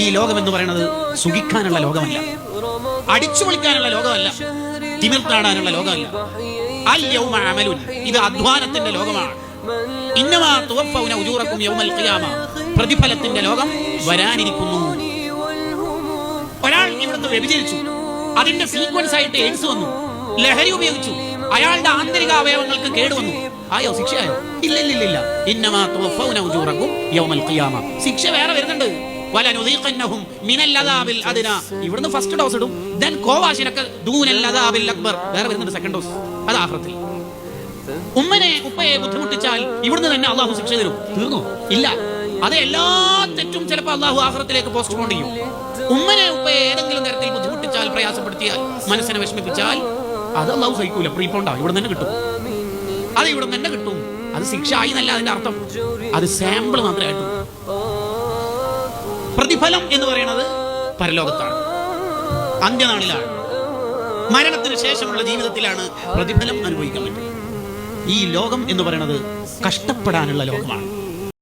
ഈ ലോകം എന്ന് പറയുന്നത് സുഖിക്കാനുള്ള ലോകമല്ല, അടിച്ചു പൊളിക്കാനുള്ള ലോകമല്ല, തിമിർത്താടാനുള്ള ലോകമല്ല. അൽ യൗമ അമലുൻ, ഇത് അധ്വാനത്തിന്റെ ലോകമാണ്. ഇന്നമാ തുവഫൗന ഉജൂറക്കും യൗമൽ ഖിയാമ, പ്രതിഫലത്തിന്റെ ലോകം വരാനിരിക്കുന്നു. ഒരാൾ ഇവിടുത്തെ വ്യഭിചരിച്ചു, അതിന്റെ സീക്വൻസ് ആയിട്ട് എയ്ഡ്സ് വന്നു, ലഹരി ഉപയോഗിച്ചു, അയാളുടെ ആന്തരിക അവയവങ്ങൾക്ക് കേടുവന്നു. ആയോ? ശിക്ഷയായോ? ഇല്ല. ഇന്നമാ തുവഫൗന ഉജൂറക്കും യൗമൽ ഖിയാമ. ശിക്ഷ വേറെ വരുന്നുണ്ട്. വലനുദീഖന്നഹും മിനൽ അദാബിൽ അദ്നാ, ഇവിടുന്ന് ഫസ്റ്റ് ഡോസ് ഇടും, ദെൻ കോവാശിനൊക്കെ ദൂനൽ അദാബിൽ അക്ബർ വേറെ വരുന്നുണ്ട്, സെക്കൻഡ് ഡോസ്. അത് ആഖിറത്തിൽ. ഉമ്മനെ ഉപ്പയെ ബുദ്ധിമുട്ടിച്ചാൽ ഇവിടുന്ന് തന്നെ അള്ളാഹു ശിക്ഷ തരും. തീർന്നു? ഇല്ല. അത് എല്ലാ തെറ്റും ചിലപ്പോൾ അള്ളാഹു ആഖിറത്തിലേക്ക് പോസ്റ്റ്പോൺ ചെയ്യും. ഉമ്മനെ ഉപ്പയെ ഏതെങ്കിലും തരത്തിൽ ബുദ്ധിമുട്ടിച്ചാൽ, പ്രയാസപ്പെടുത്തിയാൽ, മനസ്സിനെ വിഷമിപ്പിച്ചാൽ അത് അള്ളാഹു സഹിക്കൂല, പ്രീപോണ്ടാവും, ഇവിടെ തന്നെ കിട്ടും. അത് ഇവിടെ തന്നെ കിട്ടും. അത് ശിക്ഷ ആയി എന്നല്ല അതിന്റെ അർത്ഥം, അത് സാമ്പിൾ മാത്രമായിട്ടു. പ്രതിഫലം എന്ന് പറയുന്നത് പരലോകത്താണ്, അന്ത്യനാളിലാണ്, മരണത്തിന് ശേഷമുള്ള ജീവിതത്തിലാണ് പ്രതിഫലം അനുഭവിക്കാൻ പറ്റും. ഈ ലോകം എന്ന് പറയുന്നത് കഷ്ടപ്പെടാനുള്ള ലോകമാണ്.